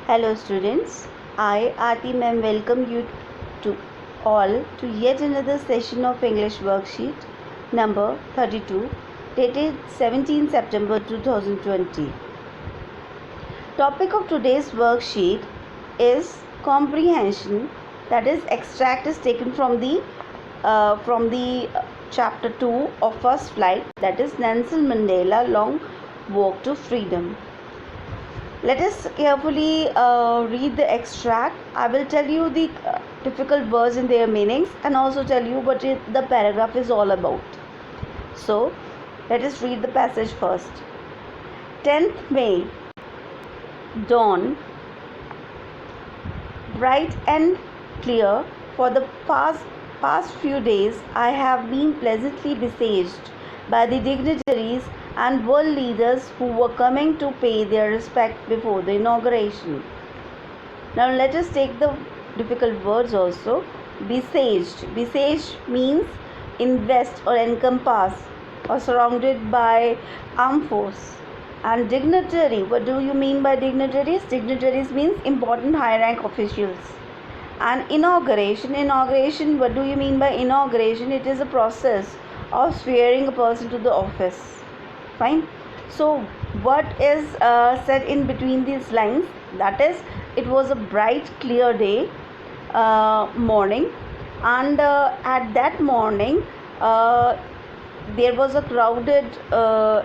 Hello students, I Aarti ma'am welcome you to all to yet another session of English worksheet number 32 dated 17 September 2020. Topic of today's worksheet is comprehension, that is extract is taken from the chapter 2 of First Flight, that is Nelson Mandela Long Walk to Freedom. Let us carefully read the extract. I will tell you the difficult words and their meanings and also tell you what the paragraph is all about. So, let us read the passage first. 10th May, dawn, bright and clear. For the past few days, I have been pleasantly besieged by the dignitaries and world leaders who were coming to pay their respect before the inauguration. Now let us take the difficult words also. Besieged. Besieged means invest or encompass or surrounded by armed force. And dignitary, what do you mean by dignitaries? Dignitaries means important high rank officials. And inauguration, what do you mean by inauguration? It is a process of swearing a person to the office. Fine. So what is said in between these lines? That is, it was a bright clear day morning, and at that morning there was a crowded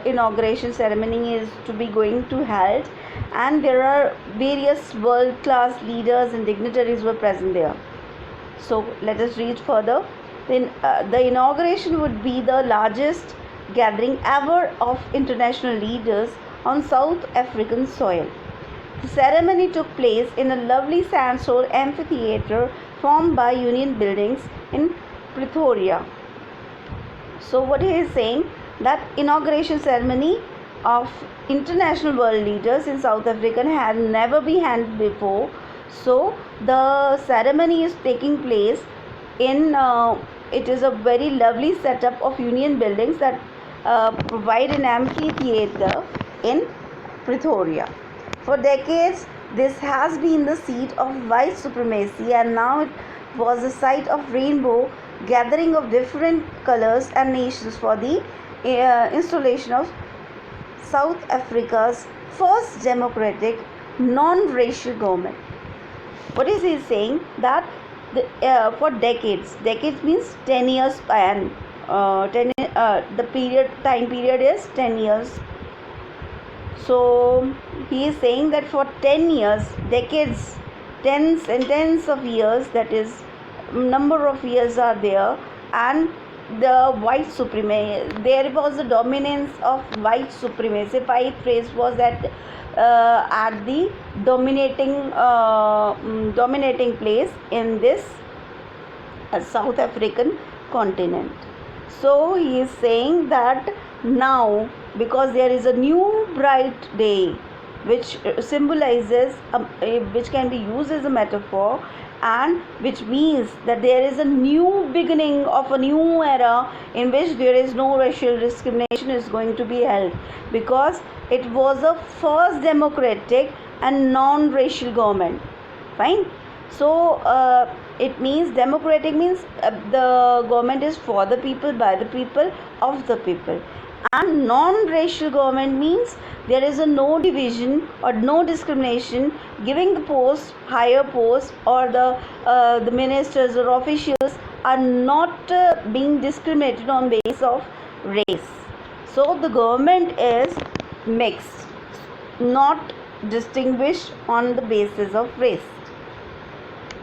inauguration ceremony is to be going to held, and there are various world class leaders and dignitaries were present there. So let us read further. Then the inauguration would be the largest gathering ever of international leaders on South African soil. The ceremony took place in a lovely sandstone amphitheatre formed by Union Buildings in Pretoria. So what he is saying, that inauguration ceremony of international world leaders in South Africa had never been held before. So the ceremony is taking place in it is a very lovely setup of Union Buildings that provide an amphitheatre in Pretoria. For decades, this has been the seat of white supremacy, and now it was the site of rainbow gathering of different colors and nations for the installation of South Africa's first democratic non-racial government. What is he saying? That for decades means 10 years span. The time period is 10 years. So he is saying that for 10 years, decades, tens and tens of years, that is number of years are there, and the white supremacy, there was a dominance of white supremacy. White race was at the dominating place in this South African continent. So he is saying that now, because there is a new bright day which symbolizes which can be used as a metaphor, and which means that there is a new beginning of a new era in which there is no racial discrimination is going to be held, because it was a first democratic and non-racial government. Fine. So it means democratic means the government is for the people, by the people, of the people. And non-racial government means there is a no division or no discrimination, giving the post, higher posts, or the ministers or officials are not being discriminated on basis of race. So the government is mixed, not distinguished on the basis of race.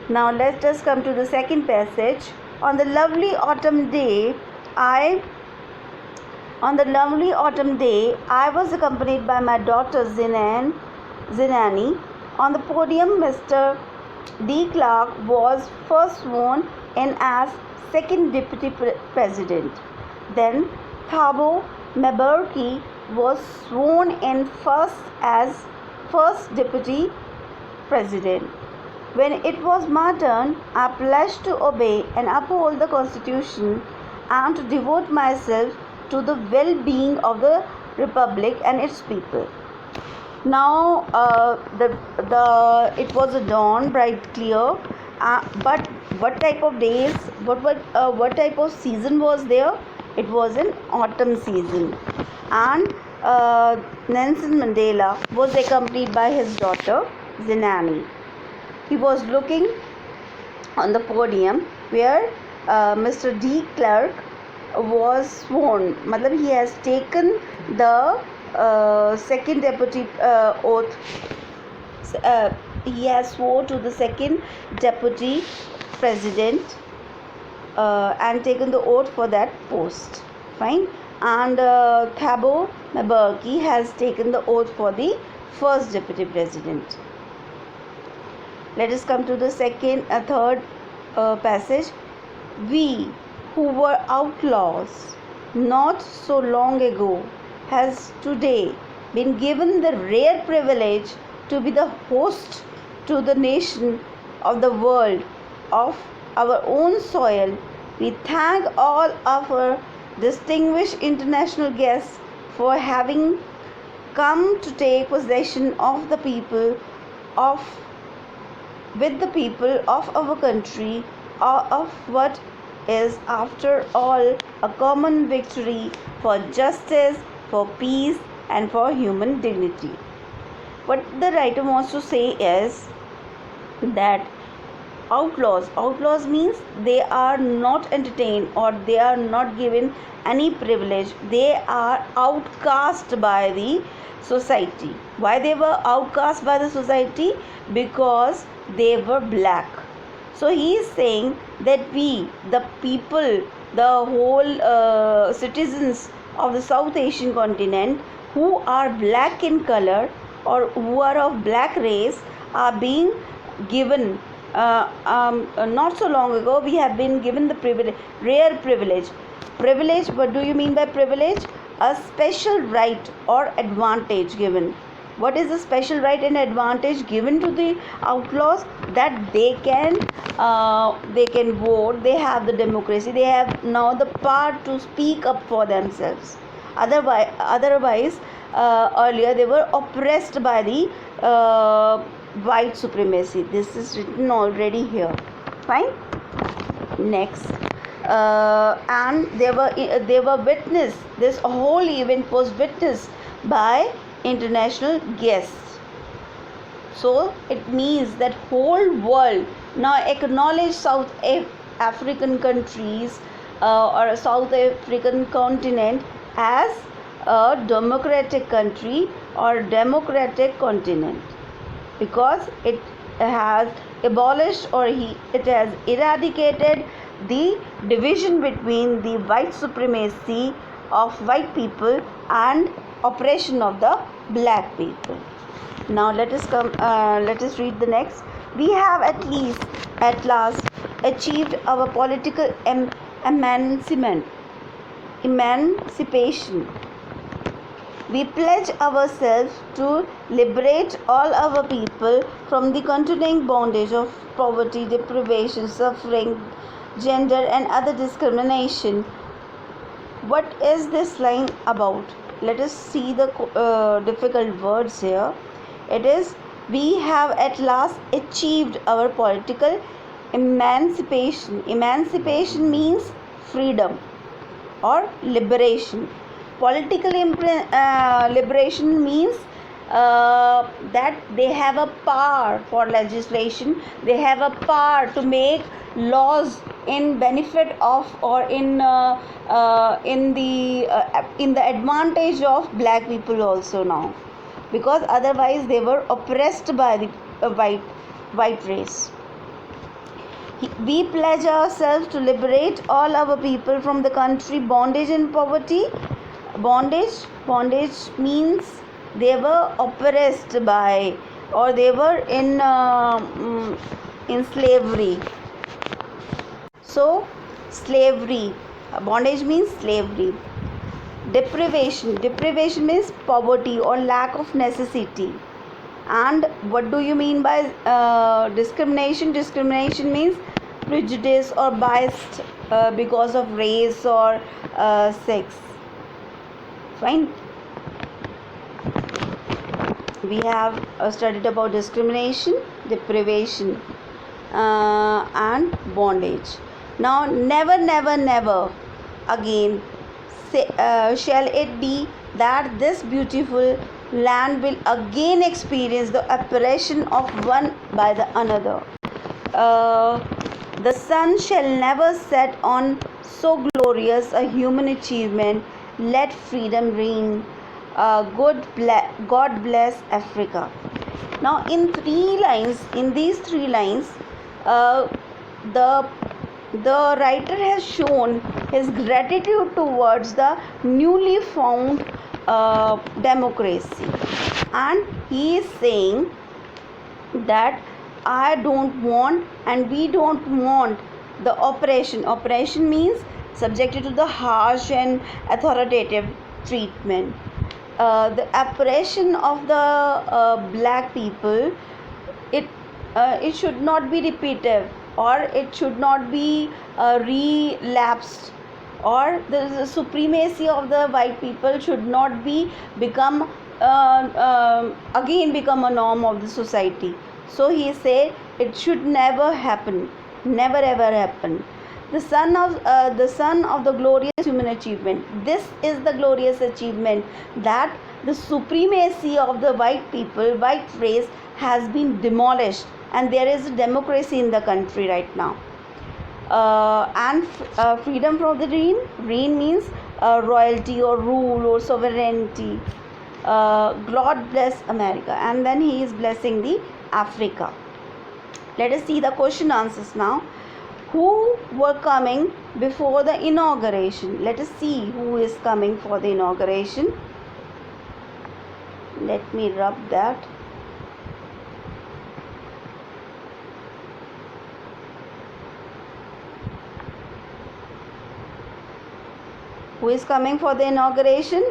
Now let us come to the second passage. On the lovely autumn day, I was accompanied by my daughter Zinani. On the podium, Mr. De Klerk was first sworn in as second deputy president. Then Thabo Mbeki was sworn in first as first deputy president. When it was my turn, I pledged to obey and uphold the Constitution and to devote myself to the well-being of the Republic and its people. Now the it was a dawn, bright, clear. But what type of days? What type of season was there? It was an autumn season, and Nelson Mandela was accompanied by his daughter Zinani. He was looking on the podium where Mr. De Klerk was sworn. Matlab he has taken the second deputy oath. He has sworn to the second deputy president and taken the oath for that post. Fine. And Thabo Mbeki has taken the oath for the first deputy president. Let us come to the third passage. We who were outlaws not so long ago has today been given the rare privilege to be the host to the nation of the world of our own soil. We thank all of our distinguished international guests for having come to take possession of the people of with the people of our country, of what is after all a common victory for justice, for peace, and for human dignity. What the writer wants to say is that outlaws means they are not entertained or they are not given any privilege. They are outcast by the society. Why they were outcast by the society? Because they were black. So he is saying that we, the people, the whole citizens of the South Asian continent who are black in color or who are of black race are being given not so long ago we have been given the rare privilege. What do you mean by privilege? A special right or advantage given. What is the special right and advantage given to the outlaws? That they can vote, they have the democracy, they have now the power to speak up for themselves. Otherwise earlier they were oppressed by the white supremacy. This is written already here. Fine. Next, and they were witnessed. This whole event was witnessed by international guests. So it means that whole world now acknowledge South African countries or South African continent as a democratic country or democratic continent, because it has abolished or it has eradicated the division between the white supremacy of white people and oppression of the black people. Now let us read the next. We have at last achieved our political emancipation. We pledge ourselves to liberate all our people from the continuing bondage of poverty, deprivation, suffering, gender, and other discrimination. What is this line about? Let us see the difficult words here. It is, we have at last achieved our political emancipation. Emancipation means freedom or liberation. Political liberation means that they have a power for legislation, they have a power to make laws in benefit of or in the advantage of black people also now, because otherwise they were oppressed by the white race. We pledge ourselves to liberate all our people from the country bondage and poverty. Bondage means they were oppressed by or they were in slavery. So slavery, bondage means slavery. Deprivation means poverty or lack of necessity. And what do you mean by discrimination? Discrimination means prejudice or biased because of race or sex. Fine. we have studied about discrimination, deprivation, and bondage. Now, never, never, never again shall it be that this beautiful land will again experience the oppression of one by the another. Uh, the sun shall never set on so glorious a human achievement. Let freedom reign. God bless Africa. Now, in these 3 lines, uh, the writer has shown his gratitude towards the newly found democracy, and he is saying that I don't want and we don't want the oppression. Oppression means subjected to the harsh and authoritative treatment. The oppression of the black people, it should not be repeated, or it should not be relapsed, or the supremacy of the white people should not be become again become a norm of the society. So he said it should never happen, never ever happen. The son of the glorious human achievement. This is the glorious achievement, that the supremacy of the white people, white race, has been demolished, and there is a democracy in the country right now. And freedom from the reign. Reign means royalty or rule or sovereignty. God bless America, and then he is blessing the Africa. Let us see the question answers now. Who were coming before the inauguration? Let us see who is coming for the inauguration. Let me rub that. Who is coming for the inauguration?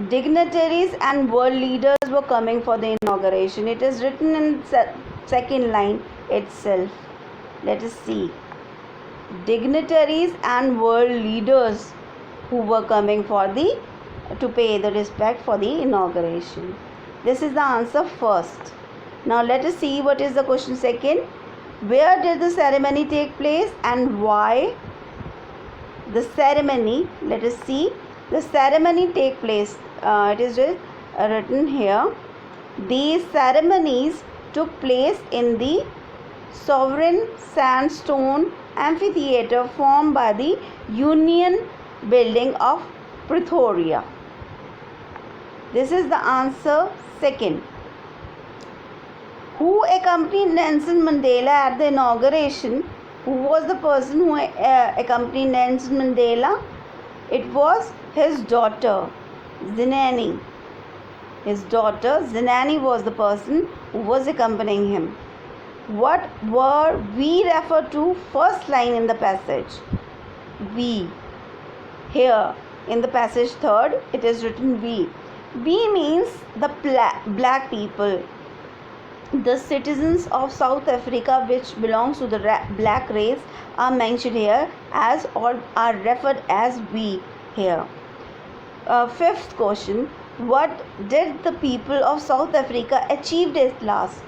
Dignitaries and world leaders were coming for the inauguration. It is written in second line itself. Let us see. Dignitaries and world leaders who were coming to pay the respect for the inauguration. This is the answer first. Now let us see what is the question second. Where did the ceremony take place and why? The ceremony, let us see. The ceremony take place. It is written here. These ceremonies took place in the sovereign sandstone amphitheater formed by the Union Building of Pretoria. This is the answer second. Who accompanied Nelson Mandela at the inauguration? Who was the person who accompanied Nelson Mandela? It was his daughter, Zinani. His daughter, Zinani, was the person who was accompanying him. What word we refer to? First line in the passage. We. Here in the passage third, it is written we. We means the black people. The citizens of South Africa which belongs to the black race are mentioned here as, or are referred as we here. Fifth question. What did the people of South Africa achieve at last?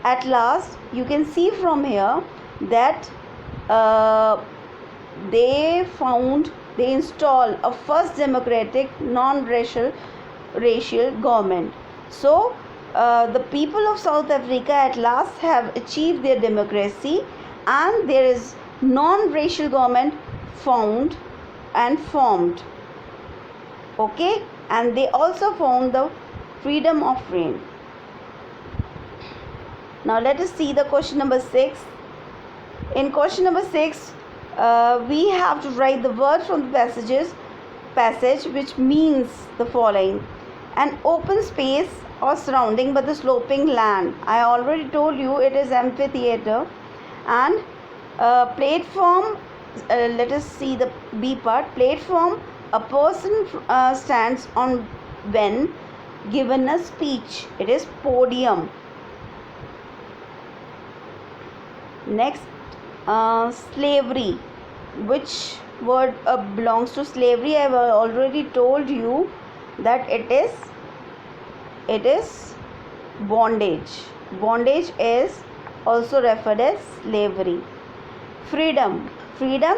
At last, you can see from here that they installed a first democratic non-racial government. So the people of South Africa at last have achieved their democracy, and there is non-racial government found and formed. Okay, and they also found the freedom of reign. Now let us see the question number 6. In question number 6, we have to write the word from the passage which means the following: an open space or surrounding by the sloping land. I already told you it is amphitheater. And platform, let us see the B part. Platform, a person stands on when given a speech. It is podium. Next, slavery. Which word belongs to slavery? I have already told you that it is it is bondage. Bondage is also referred as slavery. Freedom. Freedom,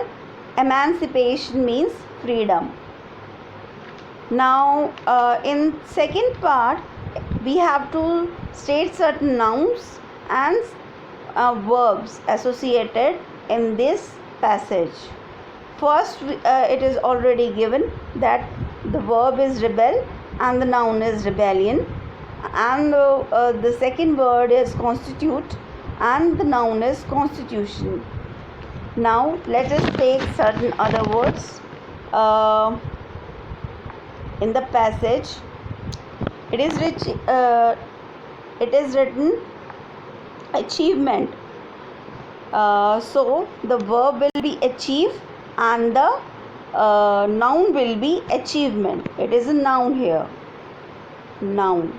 emancipation means freedom. Now in second part we have to state certain nouns and verbs associated in this passage. First, it is already given that the verb is rebel and the noun is rebellion, and the second word is constitute and the noun is constitution. Now let us take certain other words in the passage. It is written achievement. So the verb will be achieve and the noun will be achievement. It is a noun here. Noun.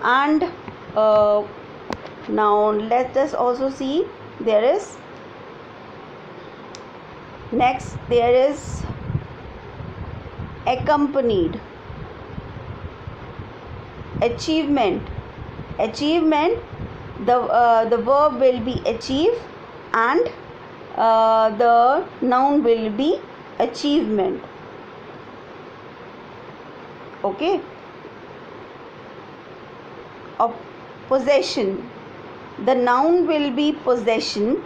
And now let us also see, there is next, there is accompanied. Achievement. Achievement, the verb will be achieve and the noun will be achievement. Okay. Possession, the noun will be possession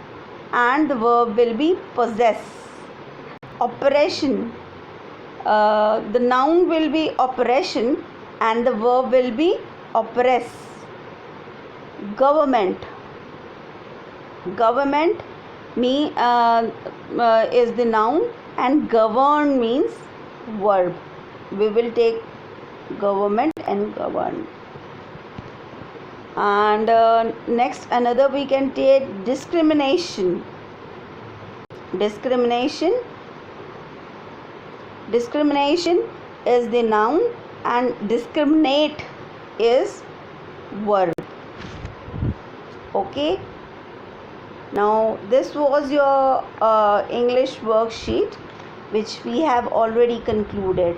and the verb will be possess. Operation, the noun will be operation and the verb will be oppress. Government. Government is the noun and govern means verb. We will take government and govern. And next, another we can take discrimination. Discrimination. Discrimination is the noun and discriminate is verb. Okay. Now this was your English worksheet which we have already concluded.